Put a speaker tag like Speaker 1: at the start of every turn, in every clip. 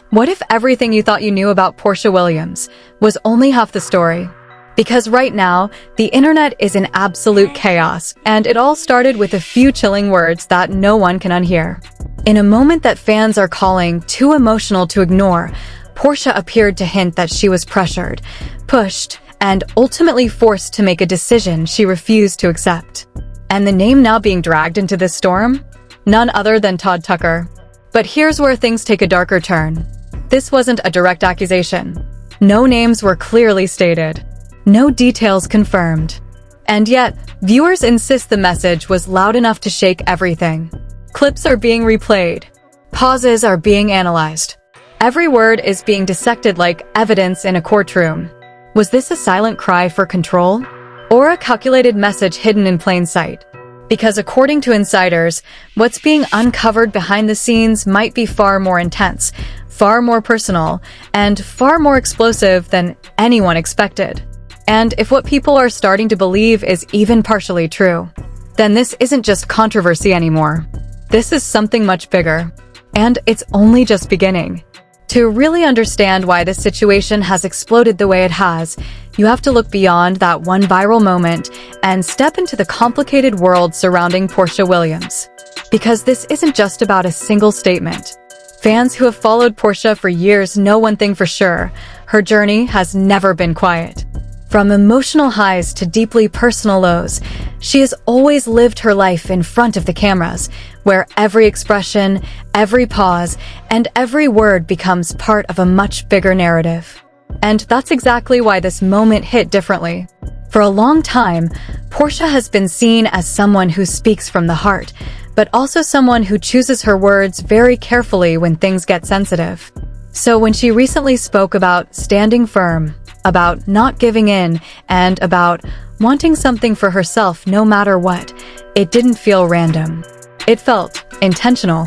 Speaker 1: What if everything you thought you knew about Porsha Williams was only half the story? Because right now, the internet is in absolute chaos, and it all started with a few chilling words that no one can unhear. In a moment that fans are calling too emotional to ignore, Porsha appeared to hint that she was pressured, pushed, and ultimately forced to make a decision she refused to accept. And the name now being dragged into this storm? None other than Todd Tucker. But here's where things take a darker turn. This wasn't a direct accusation. No names were clearly stated. No details confirmed. And yet, viewers insist the message was loud enough to shake everything. Clips are being replayed. Pauses are being analyzed. Every word is being dissected like evidence in a courtroom. Was this a silent cry for control? Or a calculated message hidden in plain sight? Because according to insiders, what's being uncovered behind the scenes might be far more intense, far more personal, and far more explosive than anyone expected. And if what people are starting to believe is even partially true, then this isn't just controversy anymore. This is something much bigger. And it's only just beginning. To really understand why this situation has exploded the way it has, you have to look beyond that one viral moment and step into the complicated world surrounding Porsha Williams. Because this isn't just about a single statement. Fans who have followed Porsha for years know one thing for sure: her journey has never been quiet. From emotional highs to deeply personal lows, she has always lived her life in front of the cameras, where every expression, every pause, and every word becomes part of a much bigger narrative. And that's exactly why this moment hit differently. For a long time, Porsha has been seen as someone who speaks from the heart, but also someone who chooses her words very carefully when things get sensitive. So when she recently spoke about standing firm, about not giving in, and about wanting something for herself no matter what, it didn't feel random. It felt intentional.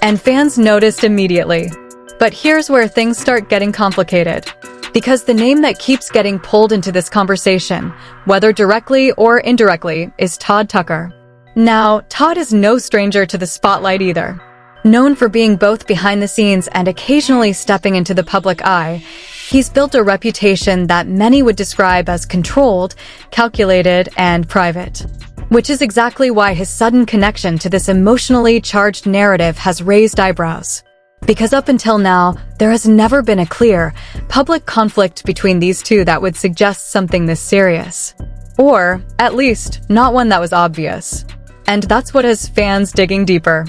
Speaker 1: And fans noticed immediately. But here's where things start getting complicated. Because the name that keeps getting pulled into this conversation, whether directly or indirectly, is Todd Tucker. Now, Todd is no stranger to the spotlight either. Known for being both behind the scenes and occasionally stepping into the public eye, he's built a reputation that many would describe as controlled, calculated, and private. Which is exactly why his sudden connection to this emotionally charged narrative has raised eyebrows. Because up until now, there has never been a clear, public conflict between these two that would suggest something this serious. Or, at least, not one that was obvious. And that's what has fans digging deeper.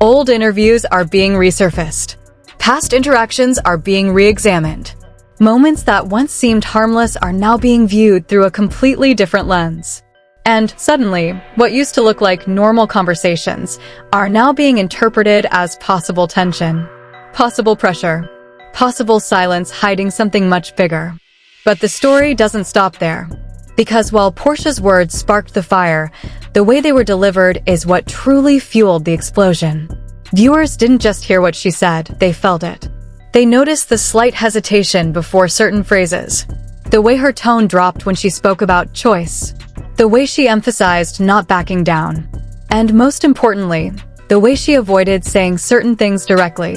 Speaker 1: Old interviews are being resurfaced. Past interactions are being re-examined. Moments that once seemed harmless are now being viewed through a completely different lens. And suddenly, what used to look like normal conversations are now being interpreted as possible tension, possible pressure, possible silence hiding something much bigger. But the story doesn't stop there. Because while Porsha's words sparked the fire, the way they were delivered is what truly fueled the explosion. Viewers didn't just hear what she said, they felt it. They noticed the slight hesitation before certain phrases, the way her tone dropped when she spoke about choice, the way she emphasized not backing down, and most importantly, the way she avoided saying certain things directly.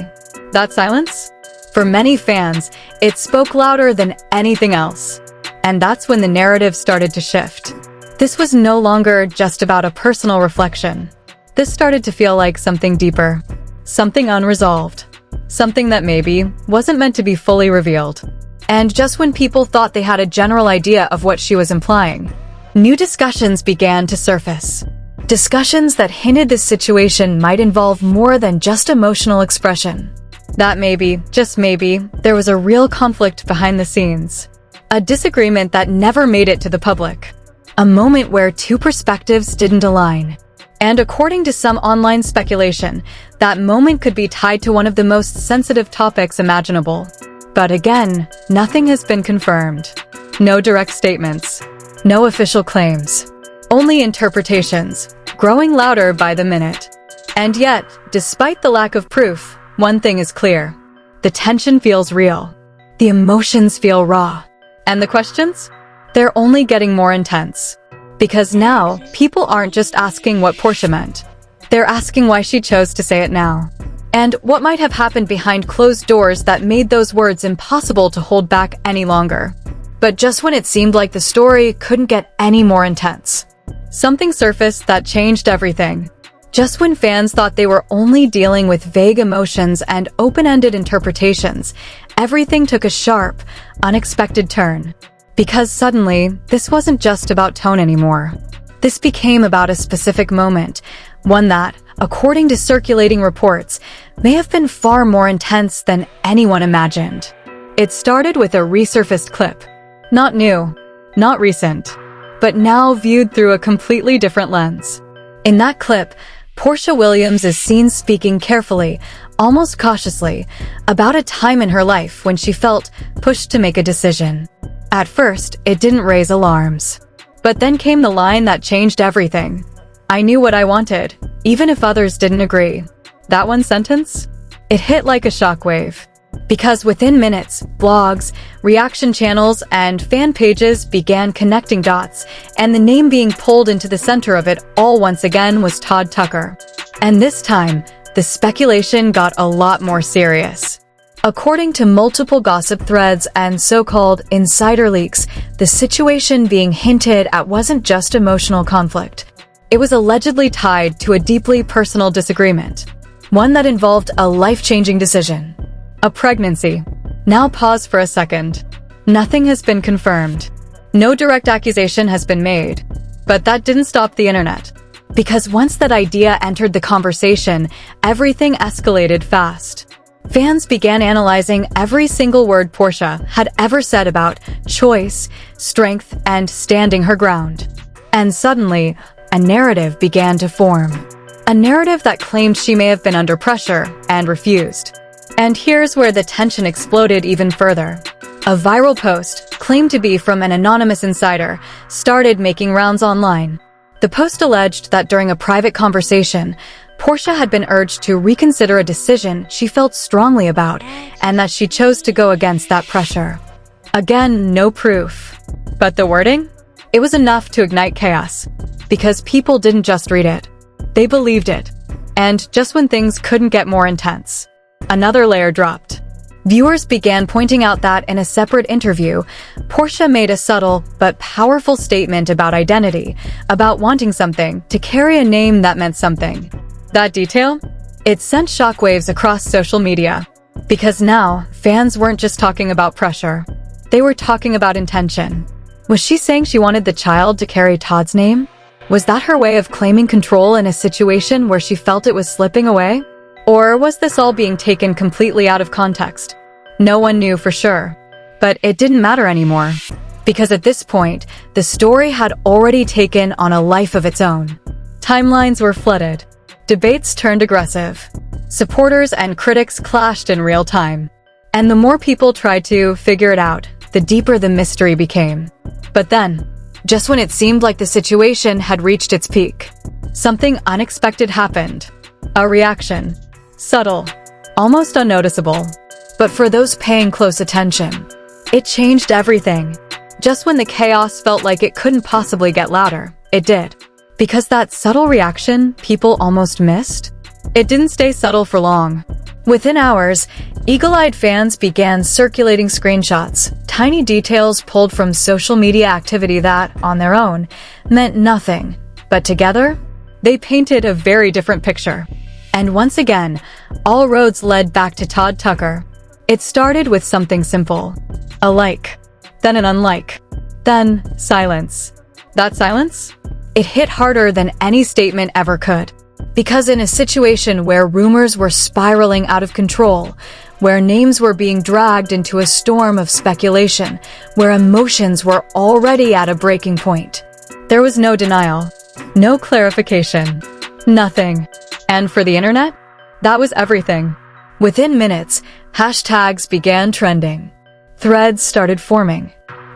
Speaker 1: That silence? For many fans, it spoke louder than anything else. And that's when the narrative started to shift. This was no longer just about a personal reflection. This started to feel like something deeper, something unresolved, something that maybe wasn't meant to be fully revealed. And just when people thought they had a general idea of what she was implying, new discussions began to surface. Discussions that hinted this situation might involve more than just emotional expression. That maybe, just maybe, there was a real conflict behind the scenes. A disagreement that never made it to the public. A moment where two perspectives didn't align. And according to some online speculation, that moment could be tied to one of the most sensitive topics imaginable. But again, nothing has been confirmed. No direct statements. No official claims. Only interpretations, growing louder by the minute. And yet, despite the lack of proof, one thing is clear. The tension feels real. The emotions feel raw. And the questions? They're only getting more intense. Because now, people aren't just asking what Porsha meant. They're asking why she chose to say it now. and what might have happened behind closed doors that made those words impossible to hold back any longer. But just when it seemed like the story couldn't get any more intense, something surfaced that changed everything. Just when fans thought they were only dealing with vague emotions and open-ended interpretations, everything took a sharp, unexpected turn. Because suddenly, this wasn't just about tone anymore. This became about a specific moment, one that, according to circulating reports, may have been far more intense than anyone imagined. It started with a resurfaced clip. Not new, not recent, but now viewed through a completely different lens. In that clip, Porsha Williams is seen speaking carefully, almost cautiously, about a time in her life when she felt pushed to make a decision. At first, it didn't raise alarms. But then came the line that changed everything. "I knew what I wanted, even if others didn't agree." That one sentence? It hit like a shockwave. Because within minutes, blogs, reaction channels, and fan pages began connecting dots, and the name being pulled into the center of it all once again was Todd Tucker. And this time, the speculation got a lot more serious. According to multiple gossip threads and so-called insider leaks, the situation being hinted at wasn't just emotional conflict. It was allegedly tied to a deeply personal disagreement, one that involved a life-changing decision. A pregnancy. Now pause for a second. Nothing has been confirmed. No direct accusation has been made. But that didn't stop the internet. Because once that idea entered the conversation, everything escalated fast. Fans began analyzing every single word Porsha had ever said about choice, strength, and standing her ground. And suddenly, a narrative began to form. A narrative that claimed she may have been under pressure and refused. And here's where the tension exploded even further. A viral post, claimed to be from an anonymous insider, started making rounds online. The post alleged that during a private conversation, Porsha had been urged to reconsider a decision she felt strongly about, and that she chose to go against that pressure. Again, no proof. But the wording? It was enough to ignite chaos. Because people didn't just read it. They believed it. And just when things couldn't get more intense, another layer dropped. Viewers began pointing out that in a separate interview, Porsha made a subtle but powerful statement about identity, about wanting something, to carry a name that meant something. That detail? It sent shockwaves across social media. Because now, fans weren't just talking about pressure. They were talking about intention. Was she saying she wanted the child to carry Todd's name? Was that her way of claiming control in a situation where she felt it was slipping away? Or was this all being taken completely out of context? No one knew for sure. But it didn't matter anymore. Because at this point, the story had already taken on a life of its own. Timelines were flooded. Debates turned aggressive. Supporters and critics clashed in real time. And the more people tried to figure it out, the deeper the mystery became. But then, just when it seemed like the situation had reached its peak, something unexpected happened. A reaction. Subtle. Almost unnoticeable. But for those paying close attention, it changed everything. Just when the chaos felt like it couldn't possibly get louder, it did. Because that subtle reaction people almost missed? It didn't stay subtle for long. Within hours, eagle-eyed fans began circulating screenshots, tiny details pulled from social media activity that, on their own, meant nothing. But together, they painted a very different picture. And once again, all roads led back to Todd Tucker. It started with something simple. A like. Then an unlike. Then silence. That silence? It hit harder than any statement ever could. Because in a situation where rumors were spiraling out of control, where names were being dragged into a storm of speculation, where emotions were already at a breaking point, there was no denial, no clarification, nothing. And for the internet, that was everything. Within minutes, hashtags began trending. Threads started forming.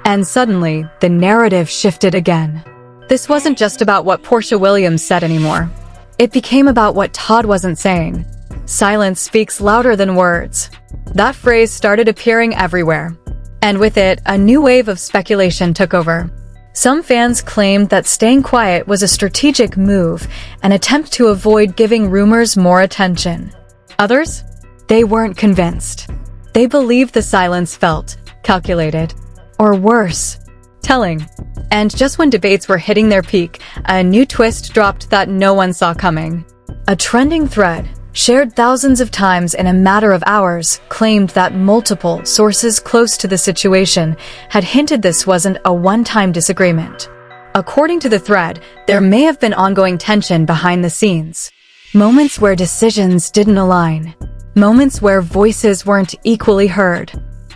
Speaker 1: And suddenly, the narrative shifted again. This wasn't just about what Porsha Williams said anymore. It became about what Todd wasn't saying. Silence speaks louder than words. That phrase started appearing everywhere. And with it, a new wave of speculation took over. Some fans claimed that staying quiet was a strategic move, an attempt to avoid giving rumors more attention. Others? They weren't convinced. They believed the silence felt calculated, or worse, telling. And just when debates were hitting their peak, a new twist dropped that no one saw coming. A trending thread, shared thousands of times in a matter of hours, claimed that multiple sources close to the situation had hinted this wasn't a one-time disagreement. According to the thread, there may have been ongoing tension behind the scenes. Moments where decisions didn't align. Moments where voices weren't equally heard.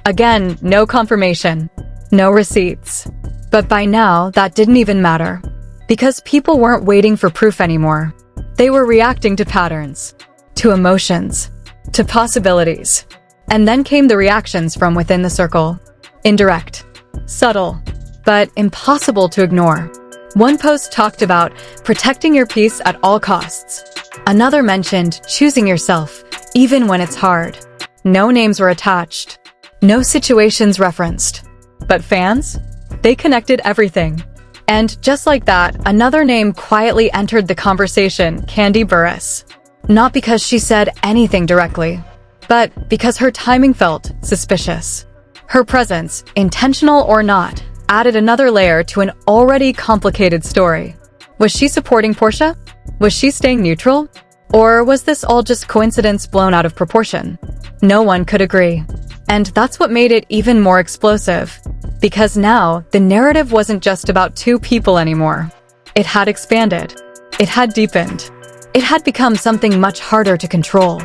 Speaker 1: Again, no confirmation. No receipts. But by now, that didn't even matter. Because people weren't waiting for proof anymore. They were reacting to patterns, to emotions, to possibilities. And then came the reactions from within the circle. Indirect, subtle, but impossible to ignore. One post talked about protecting your peace at all costs. Another mentioned choosing yourself, even when it's hard. No names were attached. No situations referenced. But fans? They connected everything. And just like that, another name quietly entered the conversation, Candy Burris. Not because she said anything directly, but because her timing felt suspicious. Her presence, intentional or not, added another layer to an already complicated story. Was she supporting Porsha? Was she staying neutral? Or was this all just coincidence blown out of proportion? No one could agree. And that's what made it even more explosive. Because now, the narrative wasn't just about two people anymore. It had expanded. It had deepened. It had become something much harder to control.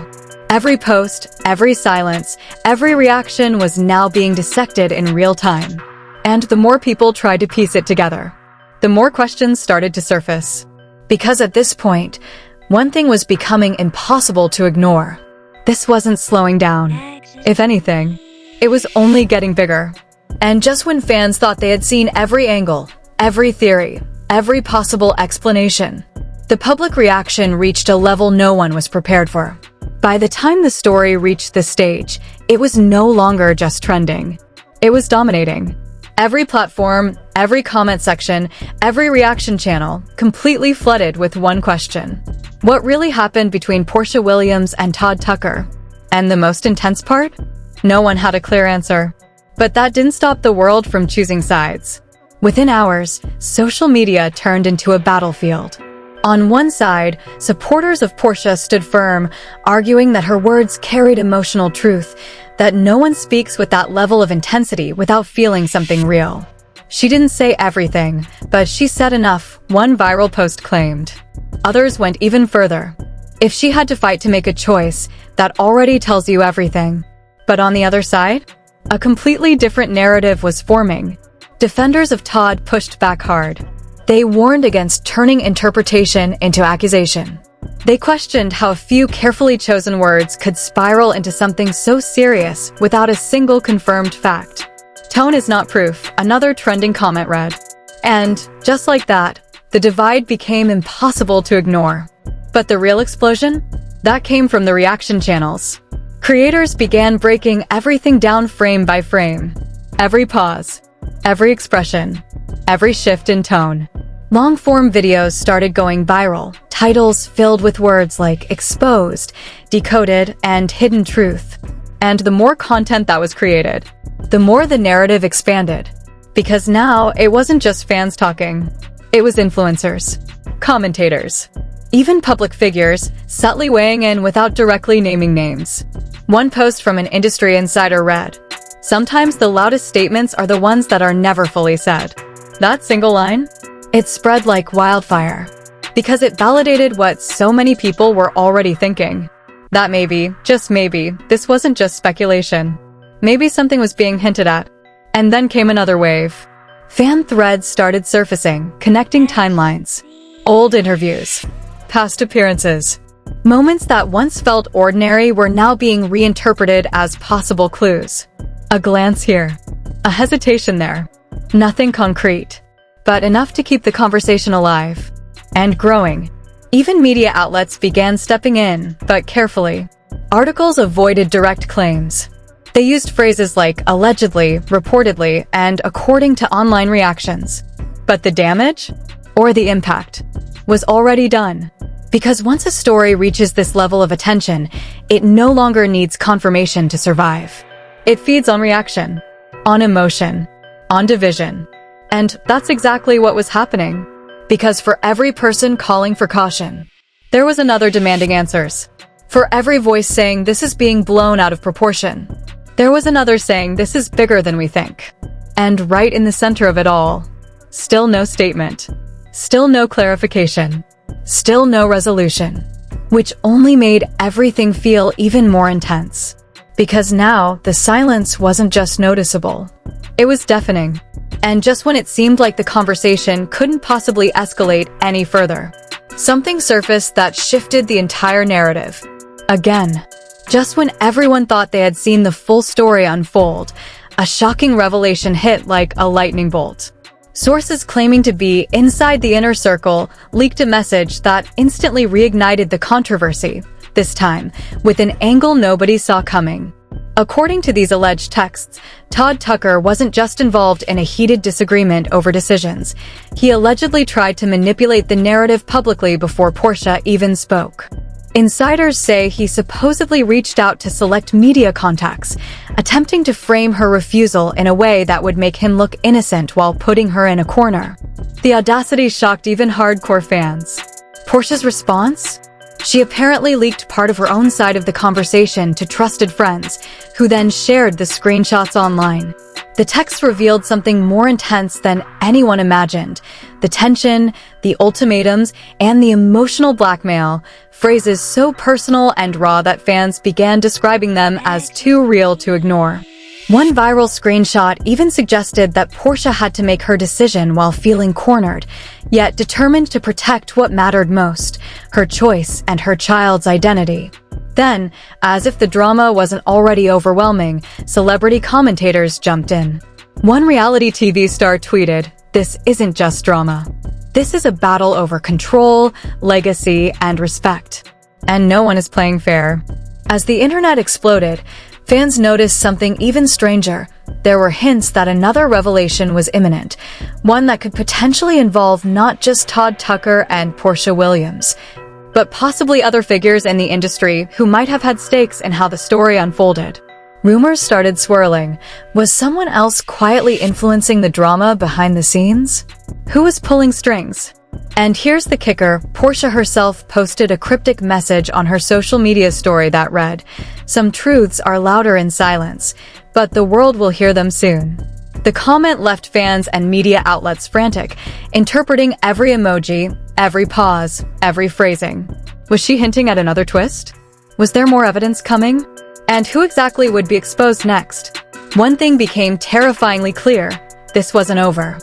Speaker 1: Every post, every silence, every reaction was now being dissected in real time. And the more people tried to piece it together, the more questions started to surface. Because at this point, one thing was becoming impossible to ignore. This wasn't slowing down. If anything, it was only getting bigger. And just when fans thought they had seen every angle, every theory, every possible explanation, the public reaction reached a level no one was prepared for. By the time the story reached this stage, it was no longer just trending. It was dominating. Every platform, every comment section, every reaction channel, completely flooded with one question. What really happened between Porsha Williams and Todd Tucker? And the most intense part? No one had a clear answer. But that didn't stop the world from choosing sides. Within hours, social media turned into a battlefield. On one side, supporters of Porsha stood firm, arguing that her words carried emotional truth, that no one speaks with that level of intensity without feeling something real. She didn't say everything, but she said enough, one viral post claimed. Others went even further. If she had to fight to make a choice, that already tells you everything. But on the other side, a completely different narrative was forming. Defenders of Todd pushed back hard. They warned against turning interpretation into accusation. They questioned how a few carefully chosen words could spiral into something so serious without a single confirmed fact. Tone is not proof, another trending comment read. And, just like that, the divide became impossible to ignore. But the real explosion? That came from the reaction channels. Creators began breaking everything down frame by frame. Every pause, every expression, every shift in tone. Long-form videos started going viral, titles filled with words like exposed, decoded, and hidden truth. And the more content that was created, the more the narrative expanded. Because now, it wasn't just fans talking. It was influencers, commentators, even public figures, subtly weighing in without directly naming names. One post from an industry insider read, "Sometimes the loudest statements are the ones that are never fully said." That single line? It spread like wildfire. Because it validated what so many people were already thinking. That maybe, just maybe, this wasn't just speculation. Maybe something was being hinted at. And then came another wave. Fan threads started surfacing, connecting timelines. Old interviews. Past appearances. Moments that once felt ordinary were now being reinterpreted as possible clues. A glance here. A hesitation there. Nothing concrete. But enough to keep the conversation alive. And growing. Even media outlets began stepping in, but carefully. Articles avoided direct claims. They used phrases like allegedly, reportedly, and according to online reactions. But the damage, or the impact, was already done. Because once a story reaches this level of attention, it no longer needs confirmation to survive. It feeds on reaction, on emotion, on division. And that's exactly what was happening. Because for every person calling for caution, there was another demanding answers. For every voice saying this is being blown out of proportion, there was another saying this is bigger than we think. And right in the center of it all, still no statement, still no clarification, still no resolution, which only made everything feel even more intense. Because now the silence wasn't just noticeable, it was deafening. And just when it seemed like the conversation couldn't possibly escalate any further, something surfaced that shifted the entire narrative. Again, just when everyone thought they had seen the full story unfold, a shocking revelation hit like a lightning bolt. Sources claiming to be inside the inner circle leaked a message that instantly reignited the controversy, this time with an angle nobody saw coming. According to these alleged texts, Todd Tucker wasn't just involved in a heated disagreement over decisions. He allegedly tried to manipulate the narrative publicly before Porsha even spoke. Insiders say he supposedly reached out to select media contacts, attempting to frame her refusal in a way that would make him look innocent while putting her in a corner. The audacity shocked even hardcore fans. Porsha's response? She apparently leaked part of her own side of the conversation to trusted friends, who then shared the screenshots online. The text revealed something more intense than anyone imagined. The tension, the ultimatums, and the emotional blackmail, phrases so personal and raw that fans began describing them as too real to ignore. One viral screenshot even suggested that Porsha had to make her decision while feeling cornered, yet determined to protect what mattered most, her choice and her child's identity. Then, as if the drama wasn't already overwhelming, celebrity commentators jumped in. One reality TV star tweeted, "This isn't just drama. This is a battle over control, legacy, and respect. And no one is playing fair." As the internet exploded, fans noticed something even stranger. There were hints that another revelation was imminent, one that could potentially involve not just Todd Tucker and Porsha Williams, but possibly other figures in the industry who might have had stakes in how the story unfolded. Rumors started swirling. Was someone else quietly influencing the drama behind the scenes? Who was pulling strings? And here's the kicker, Porsha herself posted a cryptic message on her social media story that read, "Some truths are louder in silence, but the world will hear them soon." The comment left fans and media outlets frantic, interpreting every emoji, every pause, every phrasing. Was she hinting at another twist? Was there more evidence coming? And who exactly would be exposed next? One thing became terrifyingly clear. This wasn't over.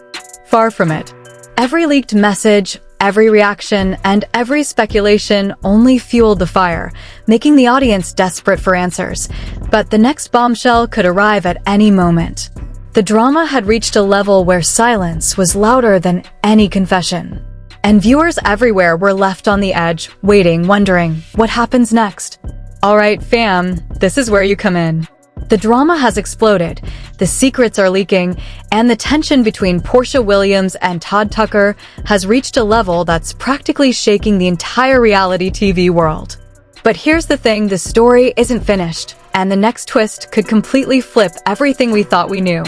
Speaker 1: Far from it. Every leaked message, every reaction, and every speculation only fueled the fire, making the audience desperate for answers. But the next bombshell could arrive at any moment. The drama had reached a level where silence was louder than any confession. And viewers everywhere were left on the edge, waiting, wondering, what happens next? Alright fam, this is where you come in. The drama has exploded, the secrets are leaking, and the tension between Porsha Williams and Todd Tucker has reached a level that's practically shaking the entire reality TV world. But here's the thing, the story isn't finished, and the next twist could completely flip everything we thought we knew.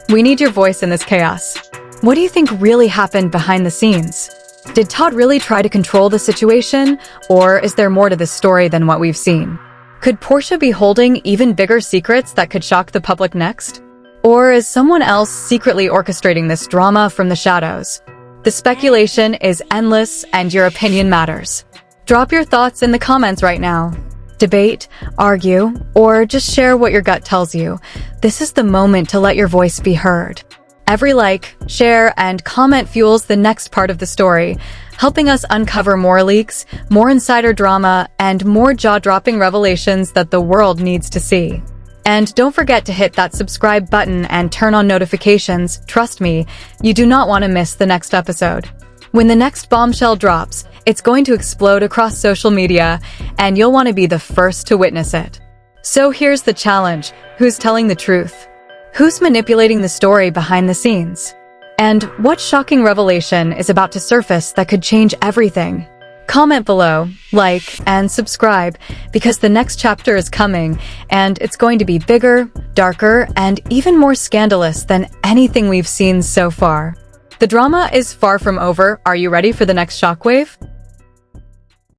Speaker 1: We need your voice in this chaos. What do you think really happened behind the scenes? Did Todd really try to control the situation, or is there more to this story than what we've seen? Could Porsha be holding even bigger secrets that could shock the public next? Or is someone else secretly orchestrating this drama from the shadows? The speculation is endless, and your opinion matters. Drop your thoughts in the comments right now. Debate, argue, or just share what your gut tells you. This is the moment to let your voice be heard. Every like, share, and comment fuels the next part of the story, helping us uncover more leaks, more insider drama, and more jaw-dropping revelations that the world needs to see. And don't forget to hit that subscribe button and turn on notifications. Trust me, you do not want to miss the next episode. When the next bombshell drops, it's going to explode across social media, and you'll want to be the first to witness it. So here's the challenge. Who's telling the truth? Who's manipulating the story behind the scenes? And what shocking revelation is about to surface that could change everything? Comment below, like, and subscribe, because the next chapter is coming, and it's going to be bigger, darker, and even more scandalous than anything we've seen so far. The drama is far from over. Are you ready for the next shockwave?